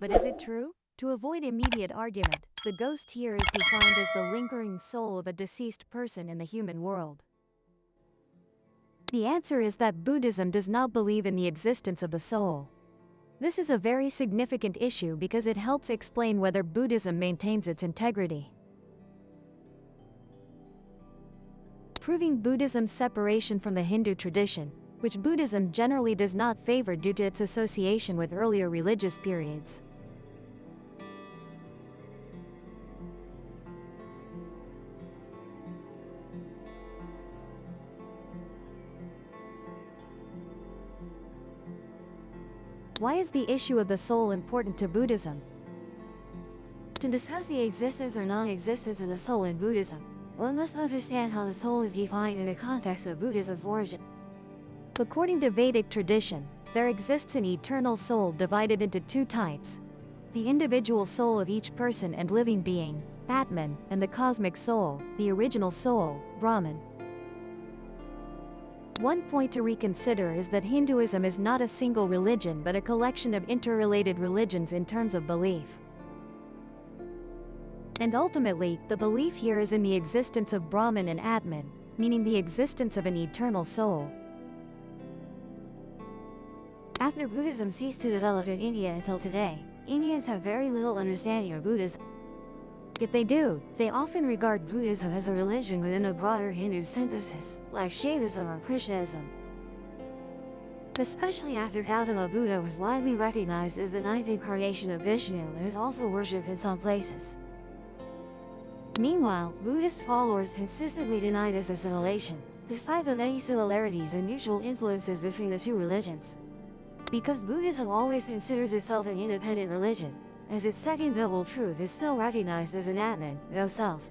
But is it true? To avoid immediate argument, the ghost here is defined as the lingering soul of a deceased person in the human world. The answer is that Buddhism does not believe in the existence of the soul. This is a very significant issue because it helps explain whether Buddhism maintains its integrity. Proving Buddhism's separation from the Hindu tradition, which Buddhism generally does not favor due to its association with earlier religious periods. Why is the issue of the soul important to Buddhism? To discuss the existence or non-existence of the soul in Buddhism, one must understand how the soul is defined in the context of Buddhism's origin. According to Vedic tradition, there exists an eternal soul divided into two types: the individual soul of each person and living being, Atman, and the cosmic soul, the original soul, Brahman. One point to reconsider is that Hinduism is not a single religion but a collection of interrelated religions in terms of belief. And ultimately, the belief here is in the existence of Brahman and Atman, meaning the existence of an eternal soul. After Buddhism ceased to develop in India until today, Indians have very little understanding of Buddhism. If they do, they often regard Buddhism as a religion within a broader Hindu synthesis, like Shaivism or Krishnaism. Especially after Gautama Buddha was widely recognized as the ninth incarnation of Vishnu and is also worshipped in some places. Meanwhile, Buddhist followers consistently deny this assimilation, despite the many similarities and mutual influences between the two religions. Because Buddhism always considers itself an independent religion, as its second noble truth is still recognized as an Atman, no self.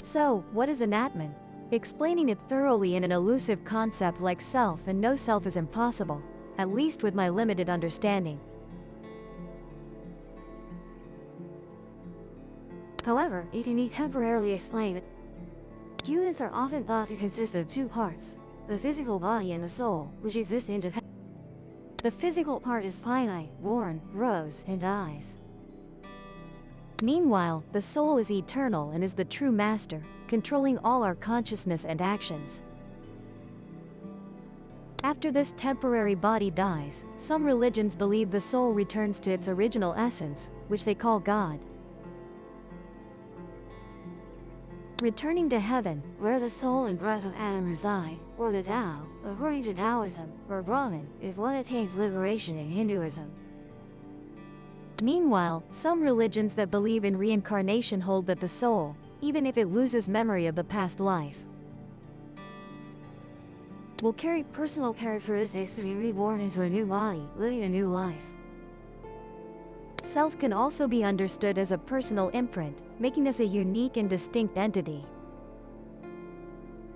So, what is an Atman? Explaining it thoroughly in an elusive concept like self and no self is impossible, at least with my limited understanding. However, it can be temporarily explained. Humans are often thought to consist of two parts, the physical body and the soul, which exist independently. The physical part is finite, born, grows, and dies. Meanwhile, the soul is eternal and is the true master, controlling all our consciousness and actions. After this temporary body dies, some religions believe the soul returns to its original essence, which they call God. Returning to heaven, where the soul and breath of Adam reside, or the Tao, according to Taoism, or Brahman, if one attains liberation in Hinduism. Meanwhile, some religions that believe in reincarnation hold that the soul, even if it loses memory of the past life, will carry personal characteristics to be reborn into a new body, living a new life. Self can also be understood as a personal imprint, making us a unique and distinct entity.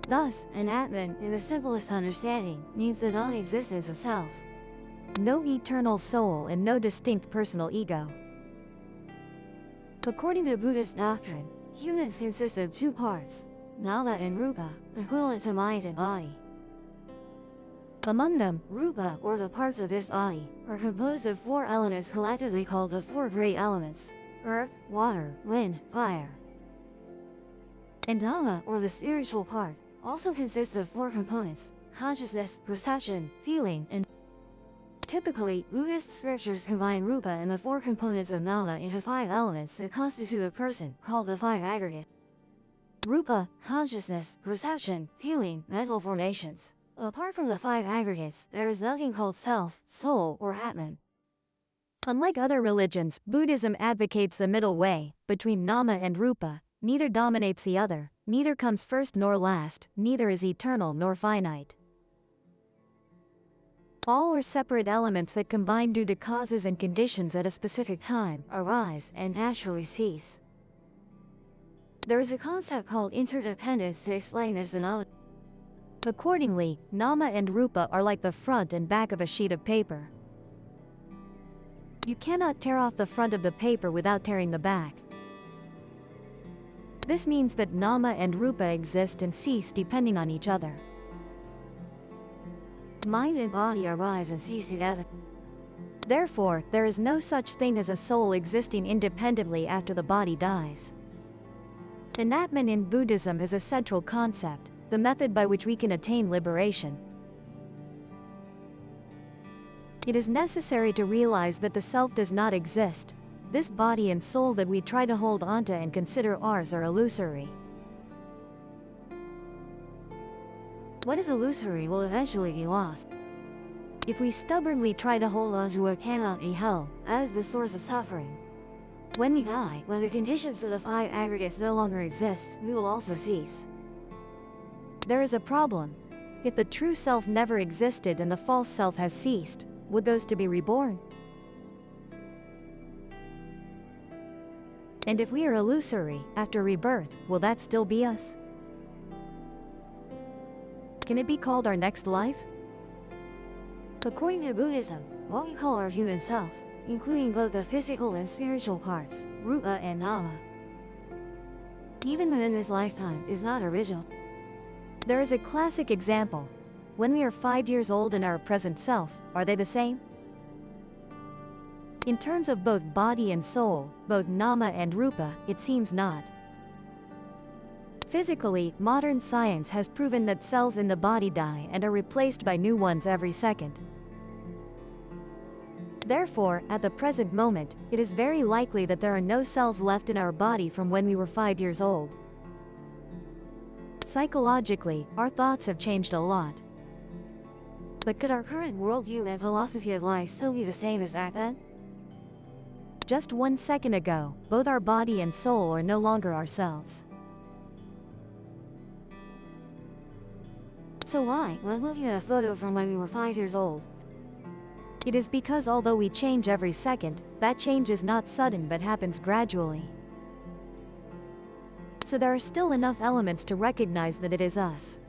Thus, an Atman, in the simplest understanding, means the non-existence of self. No eternal soul and no distinct personal ego. According to Buddhist doctrine, humans consist of two parts, Nama and Rupa, equivalent to mind and body. Among them, Rupa, or the parts of this body, are composed of four elements collectively called the four great elements: earth, water, wind, fire. And Nama, or the spiritual part, also consists of four components: consciousness, perception, feeling, and typically, Buddhist scriptures combine Rupa and the four components of Nama into five elements that constitute a person, called the five aggregate. Rupa, consciousness, perception, feeling, mental formations. Apart from the five aggregates, there is nothing called self, soul, or Atman. Unlike other religions, Buddhism advocates the middle way, between Nama and Rupa. Neither dominates the other, neither comes first nor last, neither is eternal nor finite. All are separate elements that combine due to causes and conditions at a specific time, arise, and naturally cease. There is a concept called interdependence to explain this knowledge. Accordingly, Nama and Rupa are like the front and back of a sheet of paper. You cannot tear off the front of the paper without tearing the back. This means that Nama and Rupa exist and cease depending on each other. Mind and body arise and cease together. Therefore, there is no such thing as a soul existing independently after the body dies. Enlightenment in Buddhism is a central concept, the method by which we can attain liberation. It is necessary to realize that the self does not exist. This body and soul that we try to hold onto and consider ours are illusory. What is illusory will eventually be lost. If we stubbornly try to hold on to what cannot be held, as the source of suffering, when we die, when the conditions for the five aggregates no longer exist, we will also cease. There is a problem. If the true self never existed and the false self has ceased, would those to be reborn? And if we are illusory, after rebirth, will that still be us? Can it be called our next life? According to Buddhism, what we call our human self, including both the physical and spiritual parts, rupa and nama, even within this lifetime, is not original. There is a classic example. When we are 5 years old and our present self, are they the same? In terms of both body and soul, both nama and rupa, it seems not. Physically, modern science has proven that cells in the body die and are replaced by new ones every second. Therefore, at the present moment, it is very likely that there are no cells left in our body from when we were 5 years old. Psychologically, our thoughts have changed a lot. But could our current worldview and philosophy of life still be the same as back then? Just 1 second ago, both our body and soul are no longer ourselves. So why, when looking at a photo from when we were 5 years old? It is because although we change every second, that change is not sudden but happens gradually. So there are still enough elements to recognize that it is us.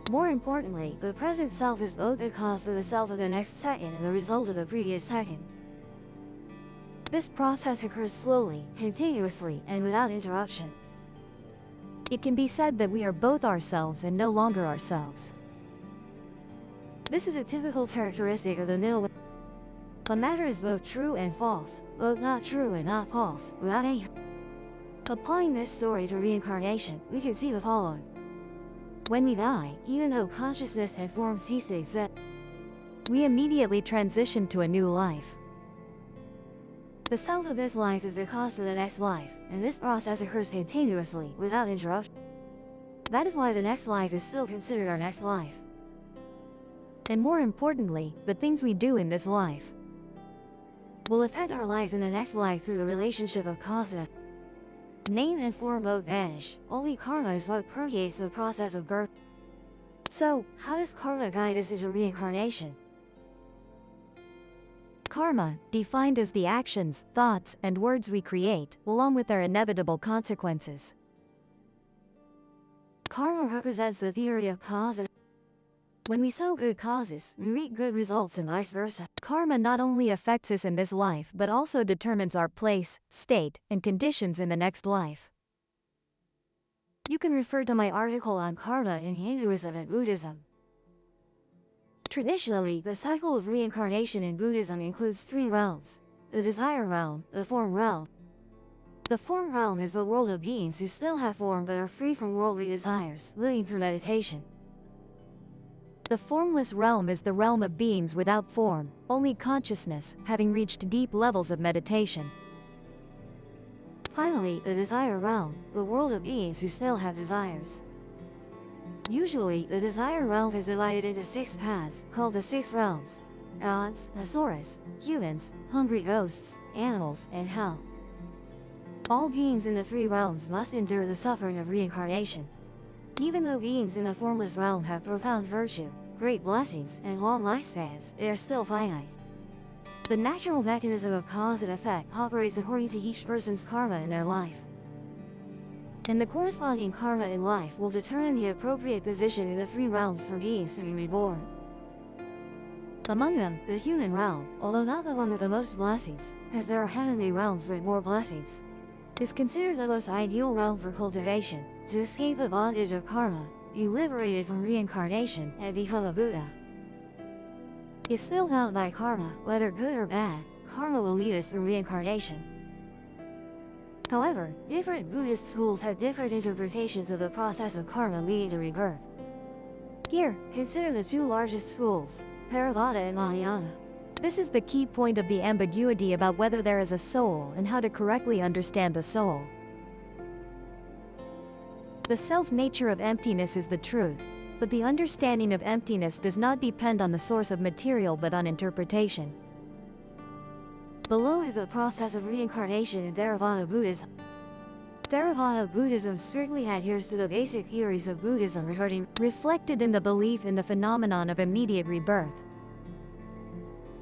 More importantly, the present self is both the cause for the self of the next second and the result of the previous second. This process occurs slowly, continuously, and without interruption. It can be said that we are both ourselves and no longer ourselves. This is a typical characteristic of the middle. A matter is both true and false, both not true and not false, without any. Applying this story to reincarnation, we can see the following. When we die, even though consciousness and form cease to exist, we immediately transition to a new life. The self of this life is the cause for the next life, and this process occurs continuously, without interruption. That is why the next life is still considered our next life. And more importantly, the things we do in this life will affect our life in the next life through the relationship of cause and effect. Name and form both vanish, only karma is what permeates the process of birth. So, how does karma guide us into reincarnation? Karma, defined as the actions, thoughts, and words we create, along with their inevitable consequences. Karma represents the theory of cause and effect. When we sow good causes, we reap good results and vice versa. Karma not only affects us in this life but also determines our place, state, and conditions in the next life. You can refer to my article on karma in Hinduism and Buddhism. Traditionally, the cycle of reincarnation in Buddhism includes 3 realms: the desire realm, the form realm. The form realm is the world of beings who still have form but are free from worldly desires, living through meditation. The formless realm is the realm of beings without form, only consciousness, having reached deep levels of meditation. Finally, the desire realm, the world of beings who still have desires. Usually, the desire realm is divided into 6 paths, called the 6 realms: gods, asuras, humans, hungry ghosts, animals, and hell. All beings in the 3 realms must endure the suffering of reincarnation. Even though beings in the formless realm have profound virtue, great blessings, and long lifespans, they are still finite. The natural mechanism of cause and effect operates according to each person's karma in their life. And the corresponding karma in life will determine the appropriate position in the 3 realms for beings to be reborn. Among them, the human realm, although not the one with the most blessings, as there are heavenly realms with more blessings, is considered the most ideal realm for cultivation, to escape the bondage of karma, be liberated from reincarnation, and become a Buddha. is still bound by karma, whether good or bad. Karma will lead us through reincarnation. However, different Buddhist schools have different interpretations of the process of karma leading to rebirth. Here, consider the two largest schools, Theravada and Mahayana. This is the key point of the ambiguity about whether there is a soul and how to correctly understand the soul. The self-nature of emptiness is the truth, but the understanding of emptiness does not depend on the source of material but on interpretation. Below is the process of reincarnation in Theravada Buddhism. Theravada Buddhism strictly adheres to the basic theories of Buddhism reflected in the belief in the phenomenon of immediate rebirth.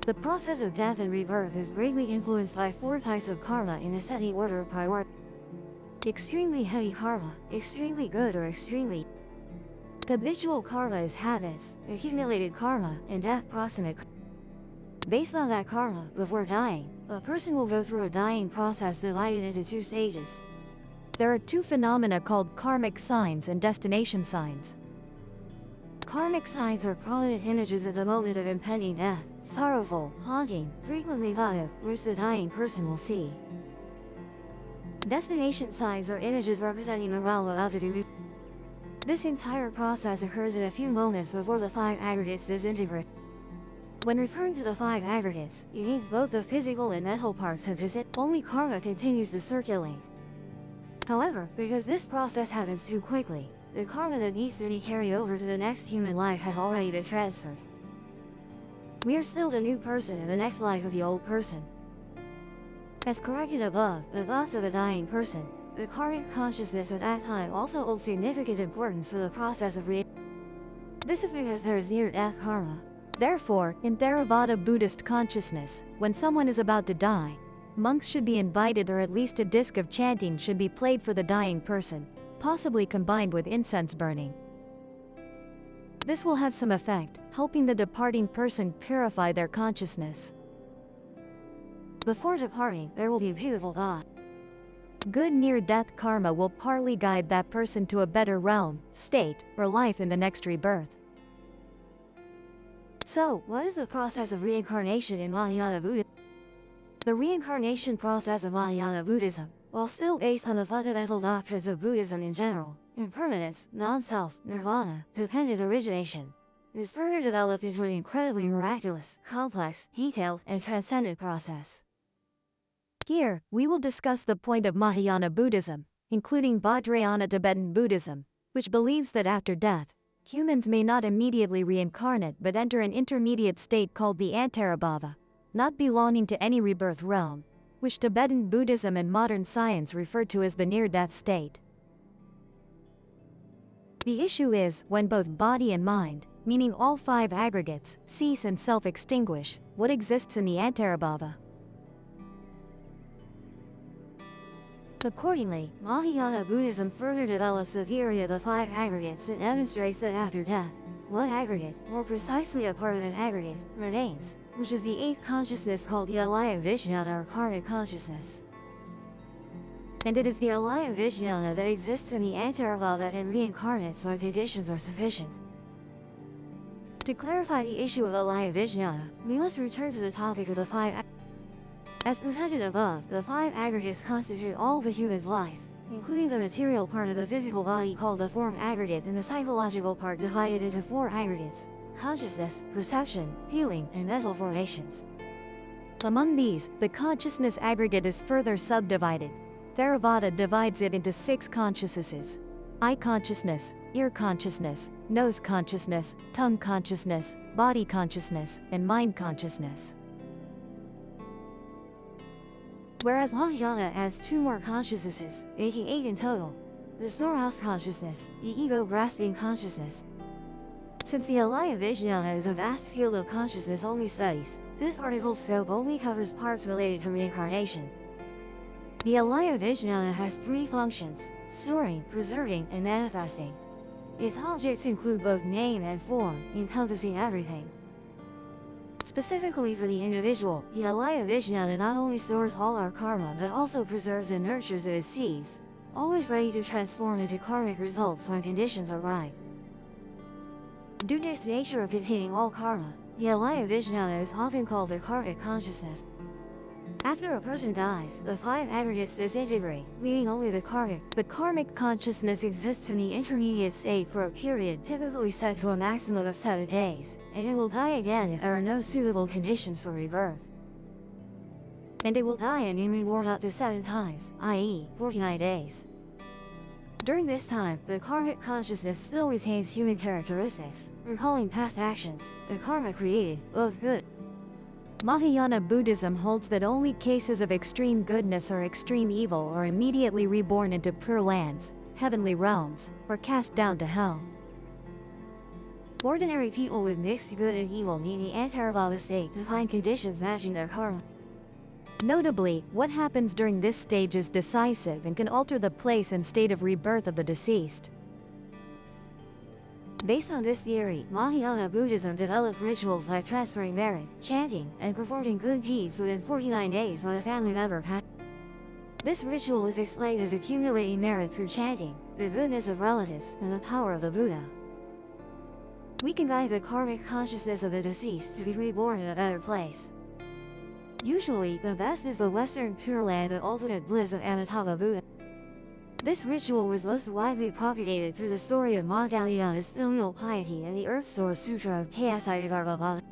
The process of death and rebirth is greatly influenced by four types of karma in ascending order of priority. Extremely heavy karma, extremely good or extremely habitual karma is habits, accumulated karma, and death proximate. Based on that karma, before dying, a person will go through a dying process divided into two stages. There are two phenomena called karmic signs and destination signs. Karmic signs are prominent images at the moment of impending death, sorrowful, haunting, frequently thought of, which the dying person will see. Destination signs are images representing the realm about to be. This entire process occurs in a few moments before the five aggregates disintegrate. When referring to the five aggregates, it means both the physical and mental parts have disintegrated. Only karma continues to circulate. However, because this process happens too quickly, the karma that needs to be carried over to the next human life has already been transferred. We are still the new person in the next life of the old person. As corrected above, the thoughts of a dying person, the karmic consciousness at that time also holds significant importance for the process of This is because there is near-death karma. Therefore, in Theravada Buddhist consciousness, when someone is about to die, monks should be invited or at least a disc of chanting should be played for the dying person, possibly combined with incense burning. This will have some effect, helping the departing person purify their consciousness. Before departing, there will be a beautiful thought. Good near-death karma will partly guide that person to a better realm, state, or life in the next rebirth. So, what is the process of reincarnation in Mahayana Buddhism? The reincarnation process of Mahayana Buddhism, while still based on the fundamental doctrines of Buddhism in general, impermanence, non-self, nirvana, dependent origination, is further developed into an incredibly miraculous, complex, detailed, and transcendent process. Here, we will discuss the point of Mahayana Buddhism, including Vajrayana Tibetan Buddhism, which believes that after death, humans may not immediately reincarnate but enter an intermediate state called the Antarabhava, not belonging to any rebirth realm, which Tibetan Buddhism and modern science refer to as the near-death state. The issue is, when both body and mind, meaning all five aggregates, cease and self-extinguish, what exists in the Antarabhava? Accordingly, Mahayana Buddhism further develops the theory of the five aggregates and demonstrates that after death, one aggregate, more precisely a part of an aggregate, remains, which is the eighth consciousness called the alaya vijnana or karmic consciousness. And it is the alaya vijnana that exists in the Antarabhava and reincarnates when conditions are sufficient. To clarify the issue of alaya vijnana, we must return to the topic of the five aggregates. As presented above, the five aggregates constitute all of a human's life, including the material part of the physical body called the form aggregate and the psychological part divided into four aggregates: consciousness, perception, feeling, and mental formations. Among these, the consciousness aggregate is further subdivided. Theravada divides it into 6 consciousnesses: eye consciousness, ear consciousness, nose consciousness, tongue consciousness, body consciousness, and mind consciousness. Whereas Mahayana has 2 more consciousnesses, making 8 in total: the storehouse consciousness, the ego-grasping consciousness. Since the alaya vijnana is a vast field of consciousness-only studies, this article's scope only covers parts related to reincarnation. The alaya vijnana has 3 functions: storing, preserving, and manifesting. Its objects include both name and form, encompassing everything. Specifically for the individual, the alaya vijnana not only stores all our karma but also preserves and nurtures it as seeds, always ready to transform into karmic results when conditions are right. Due to its nature of containing all karma, The alaya vijnana is often called the karmic consciousness. After a person dies, the 5 aggregates disintegrate, leaving only the karmic. But karmic consciousness exists in the intermediate state for a period typically set to a maximum of 7 days, and it will die again if there are no suitable conditions for rebirth. And it will die and be reborn up to 7 times, i.e., 49 days. During this time, the karmic consciousness still retains human characteristics, recalling past actions, the karma created, both good. Mahayana Buddhism holds that only cases of extreme goodness or extreme evil are immediately reborn into pure lands, heavenly realms, or cast down to hell. Ordinary people with mixed good and evil need the antarabhava state to find conditions matching their karma. Notably, what happens during this stage is decisive and can alter the place and state of rebirth of the deceased. Based on this theory, Mahayana Buddhism developed rituals like transferring merit, chanting, and performing good deeds within 49 days when a family member passed. This ritual is explained as accumulating merit through chanting, the goodness of relatives, and the power of the Buddha. We can guide the karmic consciousness of the deceased to be reborn in a better place. Usually, the best is the Western Pure Land and ultimate bliss of Amitabha Buddha. This ritual was most widely propagated through the story of Madhyayana's filial piety and the Earth Source Sutra of Kayasayagarbha.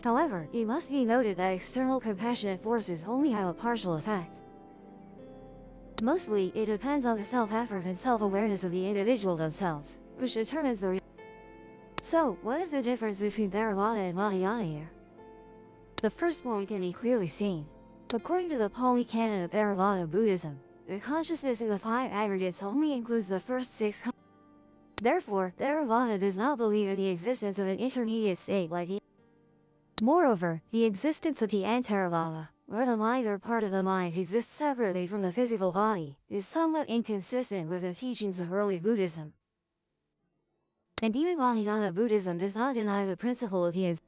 However, it must be noted that external compassionate forces only have a partial effect. Mostly, it depends on the self-effort and self-awareness of the individual themselves, which determines the So, what is the difference between Theravada and Mahayana here? The first point can be clearly seen. According to the Pali Canon of Theravada Buddhism, the consciousness of the 5 aggregates only includes the first 6. Therefore, Theravada does not believe in the existence of an intermediate state like the. Moreover, the existence of the Antaravada, where the mind or part of the mind exists separately from the physical body, is somewhat inconsistent with the teachings of early Buddhism. And even Mahayana Buddhism does not deny the principle of his.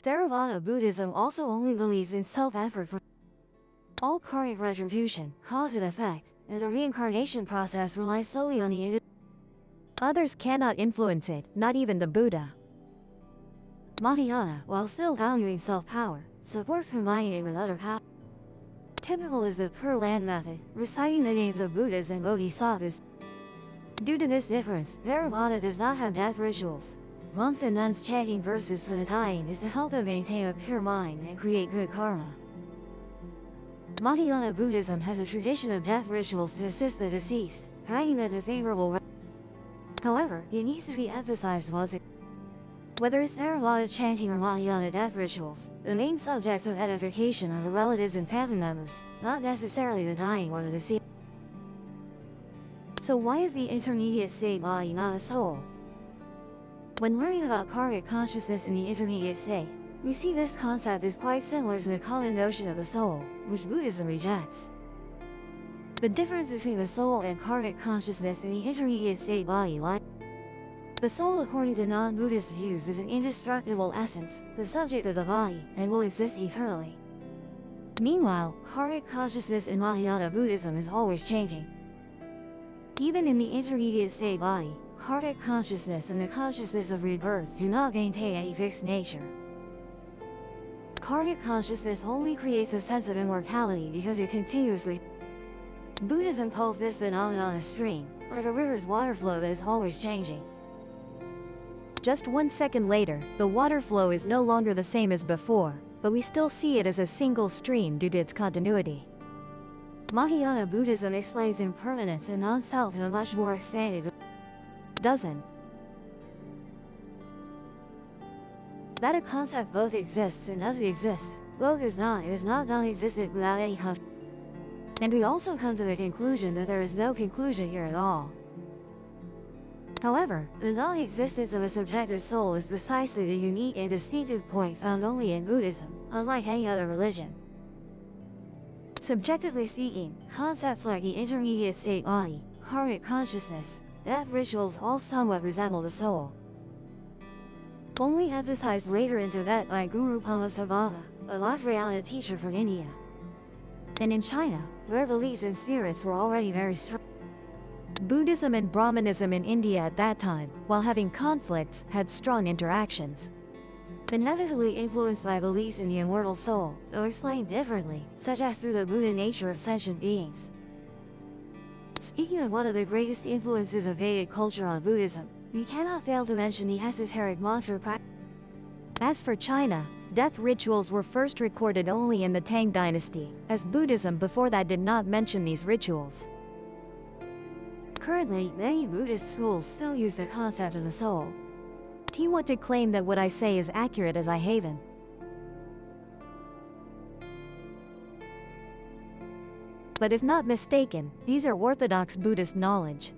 Theravada Buddhism also only believes in self-effort for all karmic retribution, cause and effect, and the reincarnation process relies solely on the individual. Others cannot influence it, not even the Buddha. Mahayana, while still valuing self-power, supports combining it with other powers. Typical is the Pure Land method, reciting the names of Buddhas and Bodhisattvas. Due to this difference, Theravada does not have death rituals. Monks and nuns chanting verses for the dying is to help them maintain a pure mind and create good karma. Mahayana Buddhism has a tradition of death rituals to assist the deceased, guiding them to favorable. However, it needs to be emphasized whether it's Theravada chanting or Mahayana death rituals, the main subjects of edification are the relatives and family members, not necessarily the dying or the deceased. So why is the intermediate state body not a soul? When learning about karmic consciousness in the intermediate state, we see this concept is quite similar to the common notion of the soul, which Buddhism rejects. The difference between the soul and karmic consciousness in the intermediate state body lies. The soul, according to non-Buddhist views, is an indestructible essence, the subject of the body, and will exist eternally. Meanwhile, karmic consciousness in Mahayana Buddhism is always changing. Even in the intermediate state body, karmic consciousness and the consciousness of rebirth do not maintain any fixed nature. Karmic consciousness only creates a sense of immortality because it continuously. Buddhism calls this phenomenon a stream, or a river's water flow that is always changing. Just 1 second later, the water flow is no longer the same as before, but we still see it as a single stream due to its continuity. Mahayana Buddhism explains impermanence and non-self in a much more expanded doesn't. That a concept both exists and doesn't exist, both is not non-existent without any concept. And we also come to the conclusion that there is no conclusion here at all. However, the non-existence of a subjective soul is precisely the unique and distinctive point found only in Buddhism, unlike any other religion. Subjectively speaking, concepts like the intermediate state body, karmic consciousness, death rituals all somewhat resemble the soul. Only emphasized later in Tibet by Guru Pamasambhava, a Vajrayana teacher from India. And in China, where beliefs in spirits were already very strong. Buddhism and Brahmanism in India at that time, while having conflicts, had strong interactions. inevitably influenced by beliefs in the immortal soul, or explained differently, such as through the Buddha nature of sentient beings. Speaking of one of the greatest influences of Vedic culture on Buddhism, we cannot fail to mention the esoteric mantra practice. As for China, death rituals were first recorded only in the Tang dynasty, as Buddhism before that did not mention these rituals. Currently, many Buddhist schools still use the concept of the soul. Do you want to claim that what I say is accurate as I haven? But if not mistaken, these are orthodox Buddhist knowledge.